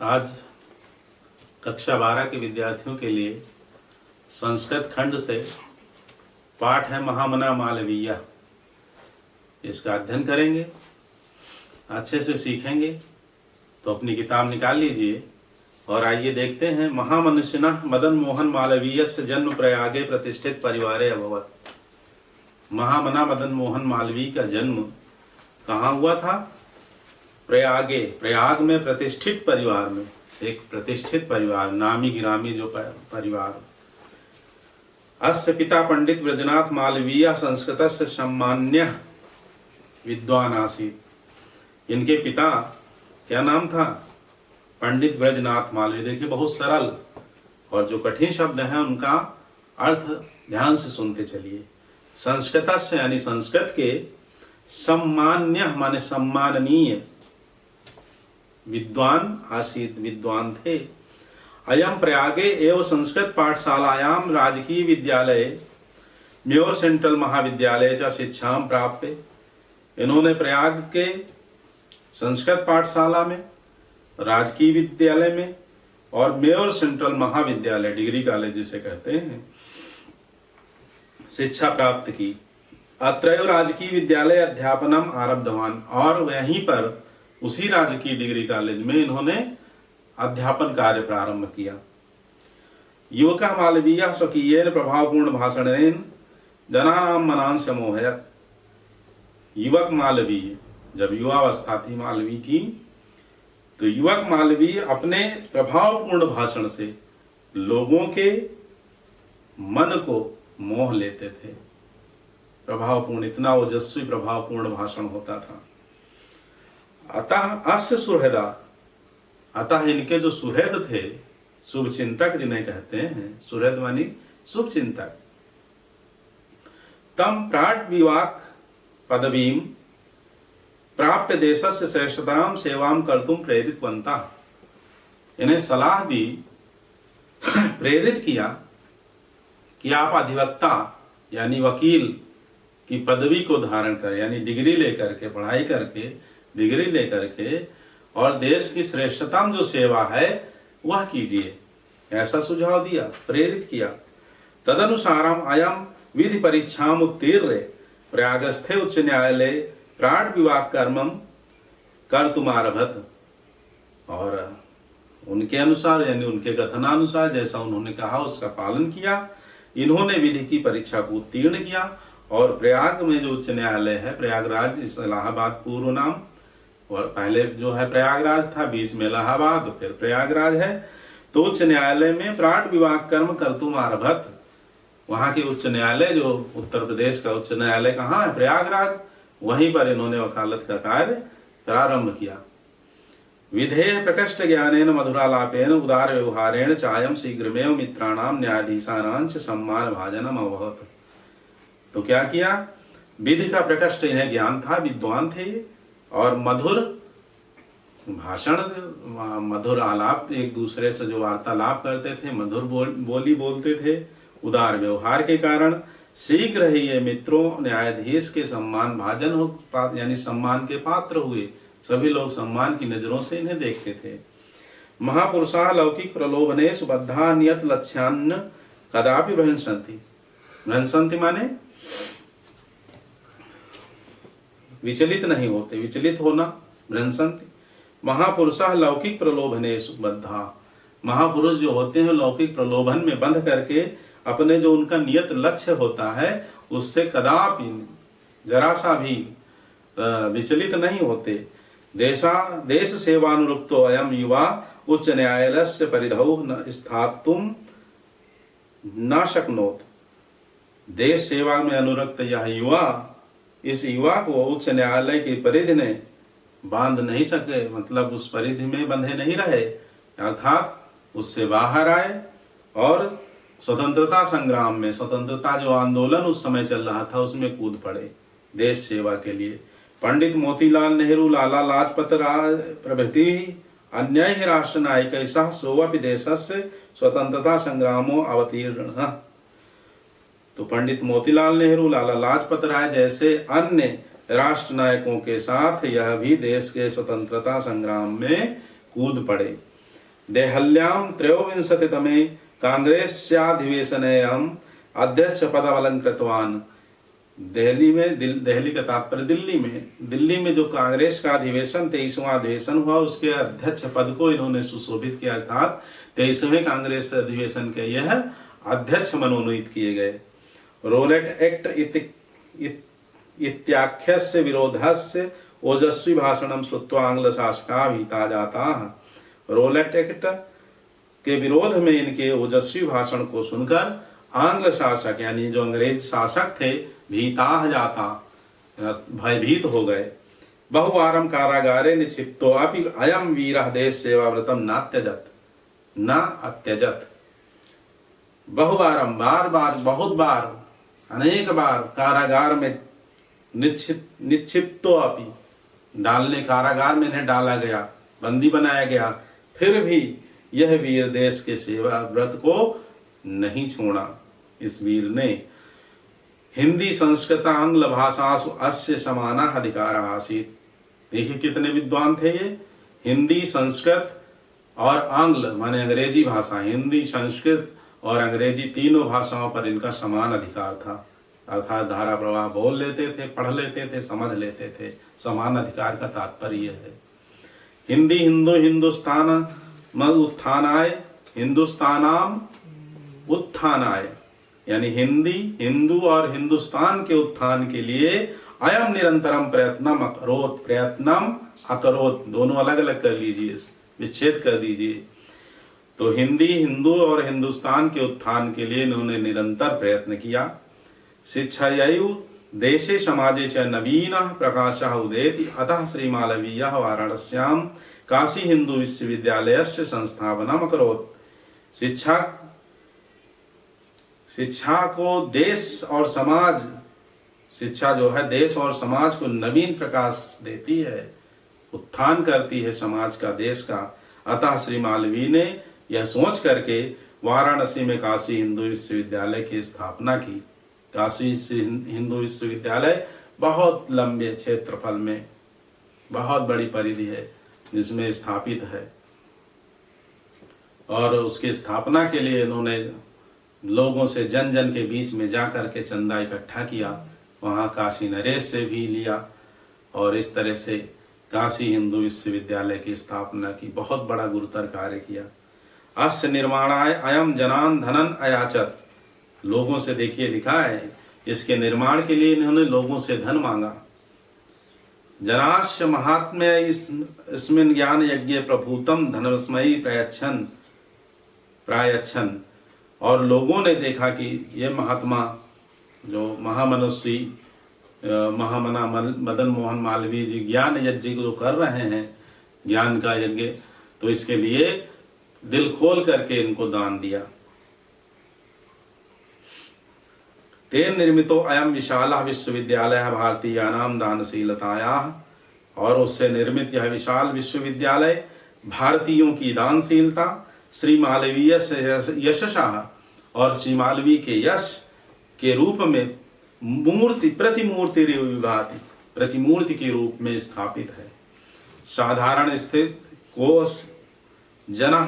आज कक्षा 12 के विद्यार्थियों के लिए संस्कृत खंड से पाठ है महामना मालवीय। इसका अध्ययन करेंगे, अच्छे से सीखेंगे। तो अपनी किताब निकाल लीजिए और आइए देखते हैं। महामनुष्यनः मदन मोहन मालवीयस्य जन्म प्रयागे प्रतिष्ठित परिवारे अभवत्। महामना मदन मोहन मालवीय का जन्म कहाँ हुआ था? प्रयागे, प्रयाग में प्रतिष्ठित परिवार में, एक प्रतिष्ठित परिवार, नामी गिरामी जो परिवार। अस्य पिता पंडित ब्रजनाथ मालवीय संस्कृतस्य सम्मान्य विद्वान आसीत्। इनके पिता क्या नाम था? पंडित ब्रजनाथ मालवीय। देखिए बहुत सरल और जो कठिन शब्द हैं उनका अर्थ ध्यान से सुनते चलिए। संस्कृतस्य यानी संस्कृत के, सम्मान्य माने सम्माननीय, विद्वान आसीत् विद्वान थे। अयम प्रयागे एवं संस्कृत पाठशालायां राजकीय विद्यालय म्योर सेंट्रल महाविद्यालय च शिक्षा प्राप्त। इन्होंने प्रयाग के संस्कृत पाठशाला में, राजकीय विद्यालय में और म्योर सेंट्रल महाविद्यालय, डिग्री कॉलेज जिसे कहते हैं, शिक्षा प्राप्त की। अत्रैव राजकीय विद्यालय अध्यापनम आरब्धवान। और वहीं पर उसी राजकीय डिग्री कॉलेज में इन्होंने अध्यापन कार्य प्रारंभ किया। युवका मालवीय स्वकीयेन प्रभावपूर्ण भाषणेन जनानां मनांस समोहयत्। युवक मालवीय, जब युवावस्था थी मालवीय की, तो युवक मालवीय अपने प्रभावपूर्ण भाषण से लोगों के मन को मोह लेते थे। प्रभावपूर्ण, इतना ओजस्वी प्रभावपूर्ण भाषण होता था। अतः अस्य सुहृदा, अतः इनके जो सुहृद थे, शुभ चिंतक जिन्हें कहते हैं, सुहृद मानी शुभ चिंतक, तम प्राट विवाक पदवीम प्राप्य देशस्य श्रेष्ठताम सेवाम कर्तुम प्रेरितवन्तः। इन्हें सलाह दी, प्रेरित किया कि आप अधिवक्ता यानी वकील की पदवी को धारण कर, यानी डिग्री लेकर के, पढ़ाई करके डिग्री लेकर के, और देश की श्रेष्ठतम जो सेवा है वह कीजिए, ऐसा सुझाव दिया, प्रेरित किया। तदनुसारम अयम विधि परीक्षाम उत्तीर्ण प्रयागस्थे उच्च न्यायालय प्राण विवाह कर्मम कर्तुमारभत। और उनके अनुसार यानी उनके कथनानुसार जैसा उन्होंने कहा उसका पालन किया। इन्होंने विधि की परीक्षा को उत्तीर्ण किया और प्रयाग में जो उच्च न्यायालय है, प्रयागराज, इस इलाहाबाद पूर्व नाम, और पहले जो है प्रयागराज था, बीच में इलाहाबाद, फिर प्रयागराज है। तो उच्च न्यायालय में प्राण विवाह कर्म कर्तुम आरभत। वहां के उच्च न्यायालय, जो उत्तर प्रदेश का उच्च न्यायालय कहाँ है? प्रयागराज। वहीं पर इन्होंने वकालत का कार्य प्रारंभ किया। विधेय प्रकृष्ट ज्ञानेन मधुरालापेन उदार व्यवहारेण चायम शीघ्रमेव मित्राणाम न्यायाधीशानां च सम्मान भाजनम अभवत्। तो क्या किया? विधि का प्रकृष्ट इन्हें ज्ञान था, विद्वान थे, और मधुर भाषण, मधुर आलाप, एक दूसरे से जो वार्तालाप करते थे, मधुर बोली बोलते थे, उदार व्यवहार के कारण शीघ्र ही ये मित्रों न्यायाधीश के सम्मान भाजन हो, यानी सम्मान के पात्र हुए। सभी लोग सम्मान की नजरों से इन्हें देखते थे। महापुरुषा लौकिक प्रलोभनेषु बद्धा नियत लक्ष्यान्न कदापि भ्रंशन्ति। भ्रंशन्ति माने विचलित नहीं होते, विचलित होना, भ्रंशन्ति। महापुरुषा लौकिक प्रलोभनेषु बद्धा। महापुरुष जो होते हैं लौकिक प्रलोभन में बंध करके अपने जो उनका नियत लक्ष्य होता है उससे कदापि जरा सा भी विचलित नहीं होते। देश सेवानुरुक्तो अयम युवा उच्च न्यायालयस्य परिधौ न स्थातुम न शक्नोत। देश सेवा में अनुरक्त यह युवा, इस युवा को उच्च न्यायालय की परिधि ने बांध नहीं सके, मतलब उस परिधि में बंधे नहीं रहे, अर्थात उससे बाहर आए और स्वतंत्रता संग्राम में, स्वतंत्रता जो आंदोलन उस समय चल रहा था उसमें कूद पड़े देश सेवा के लिए। पंडित मोतीलाल नेहरू, लाला लाजपत राय प्रभृति अन्य राष्ट्र नायक सह सोवपि देशस्य स्वतंत्रता संग्रामो अवतीर्ण। तो पंडित मोतीलाल नेहरू, लाला लाजपत राय जैसे अन्य राष्ट्र नायकों के साथ यह भी देश के स्वतंत्रता संग्राम में कूद पड़े। देहल्यां त्रयोविंशतितमे कांग्रेस्याधिवेशने अहम् अध्यक्ष पदमलंकृतवान्। दिल्ली का तात्पर्य दिल्ली में जो कांग्रेस का अधिवेशन 23वां अधिवेशन हुआ, उसके अध्यक्ष पद को इन्होंने सुशोभित किया, अर्थात 23वें कांग्रेस अधिवेशन के यह अध्यक्ष मनोनीत किए गए। रोलेट एक्ट इत्याख्यस्य विरोधस्य ओजस्वी भाषणं श्रुत्वा आंग्ल शासका भीता जाताः। रोलेट एक्ट के विरोध में इनके ओजस्वी भाषण को सुनकर आंग्ल शासक यानी जो अंग्रेज शासक थे भीताः जाता, भयभीत हो गए। बहुवारं कारागारे निक्षिप्तो अपि अयं वीरः देश सेवाव्रतं न अत्यजत। बहुवारं बहुत बार अनेक बार कारागार में निक्षिप्तो अपि कारागार में इन्हें डाला गया, बंदी बनाया गया, फिर भी यह वीर देश के सेवा व्रत को नहीं छोड़ा। इस वीर ने हिंदी संस्कृत आंग्ल भाषासु अस्य समानः अधिकारः आसीत्। देखिए कितने विद्वान थे ये। हिंदी संस्कृत और आंग्ल माने अंग्रेजी भाषा, हिंदी संस्कृत और अंग्रेजी तीनों भाषाओं पर इनका समान अधिकार था, अर्थात धारा प्रवाह बोल लेते थे, पढ़ लेते थे, समझ लेते थे। समान अधिकार का तात्पर्य है। हिंदी हिंदुस्तान उत्थानाय हिंदुस्तानाम उत्थानाय, यानी हिंदी हिंदू और हिंदुस्तान के उत्थान के लिए अयम निरंतरम प्रयत्नम अकरोत, दोनों अलग अलग कर लीजिए, विच्छेद कर दीजिए। तो हिंदी हिंदू और हिंदुस्तान के उत्थान के लिए इन्होंने निरंतर प्रयत्न किया। शिक्षायैव देशे समाजे च नवीनः प्रकाशः उदेति, अतः श्रीमालवीयः वाराणस्यां काशी हिंदू विश्वविद्यालयस्य संस्थापनम् अकरोत्। शिक्षा को देश और समाज, शिक्षा जो है देश और समाज को नवीन प्रकाश देती है, उत्थान करती है समाज का, देश का। अतः श्री मालवीय ने यह सोच करके वाराणसी में काशी हिंदू विश्वविद्यालय की स्थापना की। काशी हिंदू विश्वविद्यालय बहुत लंबे क्षेत्रफल में बहुत बड़ी परिधि है जिसमें स्थापित है, और उसकी स्थापना के लिए इन्होंने लोगों से जन जन के बीच में जाकर के चंदा इकट्ठा किया, वहाँ काशी नरेश से भी लिया, और इस तरह से काशी हिंदू विश्वविद्यालय की स्थापना की। बहुत बड़ा गुरुतर कार्य किया। अस्य निर्माणाय अयम जनान धनन अयाचत, लोगों से देखिए लिखा है, इसके निर्माण के लिए इन्होंने लोगों से धन मांगा। जनाश्य महात्म्य इसमें ज्ञान यज्ञ प्रभूतम धनस्मयी प्रायच्छन, और लोगों ने देखा कि ये महात्मा जो महामनस्वी महामना मदन मोहन मालवीय जी ज्ञान यज्ञ जो कर रहे हैं, ज्ञान का यज्ञ, तो इसके लिए दिल खोल करके इनको दान दिया। तेन निर्मितो अयम विशाला विश्वविद्यालय भारतीयानां दानशीलतायाः, और उससे निर्मित यह विशाल विश्वविद्यालय भारतीयों की दानशीलता, श्री मालवीय यशः, और श्री मालवीय के यश के रूप में प्रतिमूर्ति विभाति, प्रतिमूर्ति के रूप में स्थापित है। साधारण स्थित कोश जनः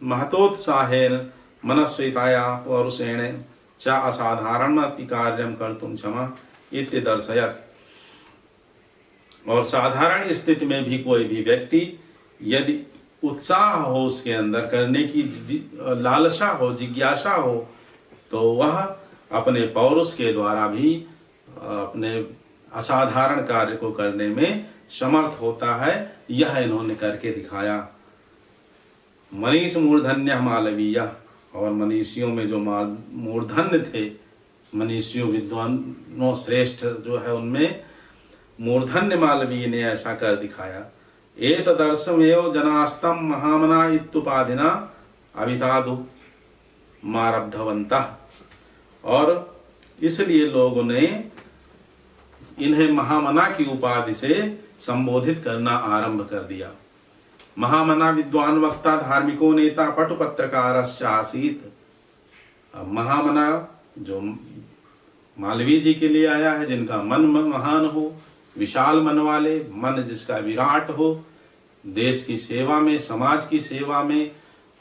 महतोत्साहेन मनस्विताया पौरुषेण च असाधारण कार्यं कर्तुं क्षमा इति दर्शयत्। और साधारण स्थिति में भी कोई भी व्यक्ति यदि उत्साह हो उसके अंदर, करने की लालसा हो, जिज्ञासा हो, तो वह अपने पौरुष के द्वारा भी अपने असाधारण कार्य को करने में समर्थ होता है। यह इन्होंने करके दिखाया। मनीष मूर्धन्य मालवीय, और मनीषियों में जो मूर्धन्य थे, मनीषियों विद्वानों श्रेष्ठ जो है उनमें मूर्धन्य मालवीय ने ऐसा कर दिखाया। एतदर्शमेव जनास्तम महामना इत्युपाधिना अभितादु मारब्धवन्तः, और इसलिए लोगों ने इन्हें महामना की उपाधि से संबोधित करना आरंभ कर दिया। महामना विद्वान वक्ता धार्मिको नेता पटु पत्रकारश्च आसीत्। महामना जो मालवीय जी के लिए आया है, जिनका मन महान हो, विशाल मन वाले, मन जिसका विराट हो, देश की सेवा में, समाज की सेवा में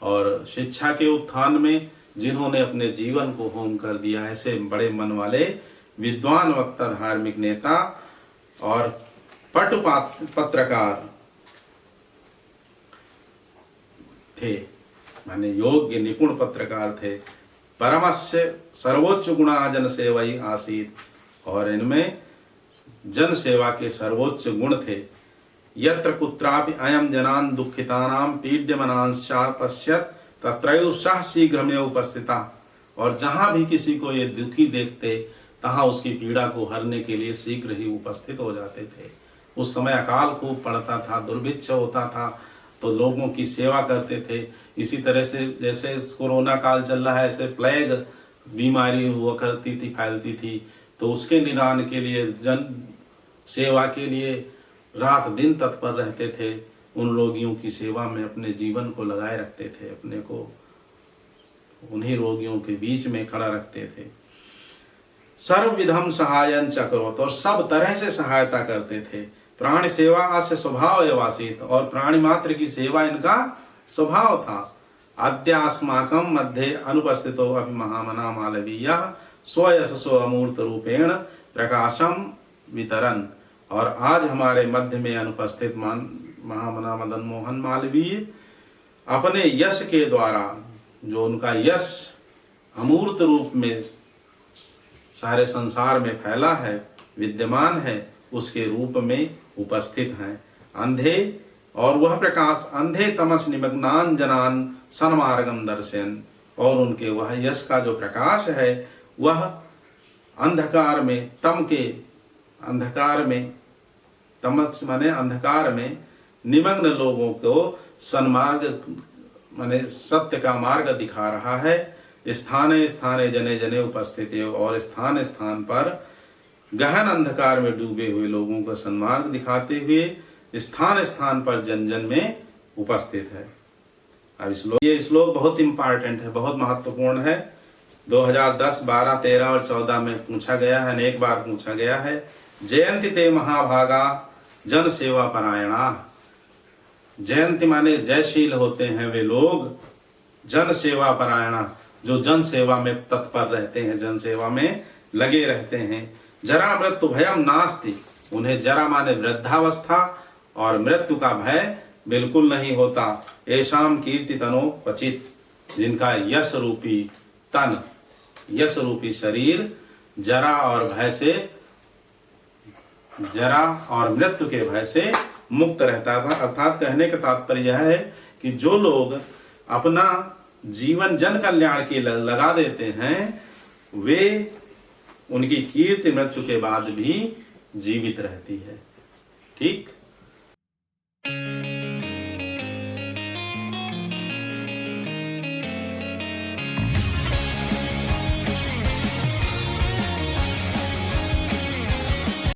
और शिक्षा के उत्थान में जिन्होंने अपने जीवन को होम कर दिया, ऐसे बड़े मन वाले विद्वान, वक्ता, धार्मिक नेता और पटु पत्रकार थे, माने योग्य निपुण पत्रकार थे। परमस्य सर्वोच्च गुणा जन सेवई आसीत, और इनमें जन सेवा के सर्वोच्च गुण थे। यत्र कुत्रापि अयम जनान दुखितानाम पीड्यमानांश्चा पश्यत तत्रैव सह शीघ्रमेव उपस्थिता, और जहां भी किसी को ये दुखी देखते तहां उसकी पीड़ा को हरने के लिए शीघ्र ही उपस्थित हो जाते थे। उस समय अकाल खूब पड़ता था, दुर्भिक्ष होता था, तो लोगों की सेवा करते थे। इसी तरह से जैसे कोरोना काल चल रहा है, ऐसे प्लेग बीमारी हुआ करती थी, फैलती थी, तो उसके निदान के लिए, जन सेवा के लिए रात दिन तत्पर रहते थे। उन रोगियों की सेवा में अपने जीवन को लगाए रखते थे, अपने को उन्हीं रोगियों के बीच में खड़ा रखते थे। सर्वविधम सहायन चक्रोत, और सब तरह से सहायता करते थे। प्राणी सेवा अस्य स्वभाव एवासीत, और प्राणी मात्र की सेवा इनका स्वभाव था। अद्यास्माकं मध्ये अनुपस्थितो अपि महामना मालवीयः स्वयशसो अमूर्त रूपेण प्रकाशम वितरन, और आज हमारे मध्य में अनुपस्थित महामना मदन मोहन मालवीय अपने यश के द्वारा, जो उनका यश अमूर्त रूप में सारे संसार में फैला है, विद्यमान है, उसके रूप में उपस्थित हैं। अंधे, और वह प्रकाश अंधे तमस निमग्नान जनान सन्मार्गम दर्शन, और उनके वह यश का जो प्रकाश है वह अंधकार में, तम के अंधकार में, तमस माने अंधकार में निमग्न लोगों को सन्मार्ग माने सत्य का मार्ग दिखा रहा है। स्थाने स्थाने जने जने उपस्थित है, और स्थान स्थान पर गहन अंधकार में डूबे हुए लोगों को सन्मार्ग दिखाते हुए स्थान स्थान पर जन जन में उपस्थित है। अब ये श्लोक बहुत इंपॉर्टेंट है, बहुत महत्वपूर्ण है। 2010, 12, 13 और 14 में पूछा गया है, अनेक बार पूछा गया है। जयंती ते महाभागा जन सेवा परायणा, जयंती माने जयशील होते हैं वे लोग, जन सेवा परायणा, जो जन सेवा में तत्पर रहते हैं, जन सेवा में लगे रहते हैं। जरा मृत्यु भयम नास्ति, उन्हें जरा माने वृद्धावस्था और मृत्यु का भय बिल्कुल नहीं होता। ऐशाम कीर्ति तनो क्वचित, जिनका यश रूपी तन, यश रूपी शरीर जरा और भय से, जरा और मृत्यु के भय से मुक्त रहता था। अर्थात कहने का तात्पर्य यह है कि जो लोग अपना जीवन जन कल्याण के लगा देते हैं, वे, उनकी कीर्ति मृत्यु के बाद भी जीवित रहती है। ठीक।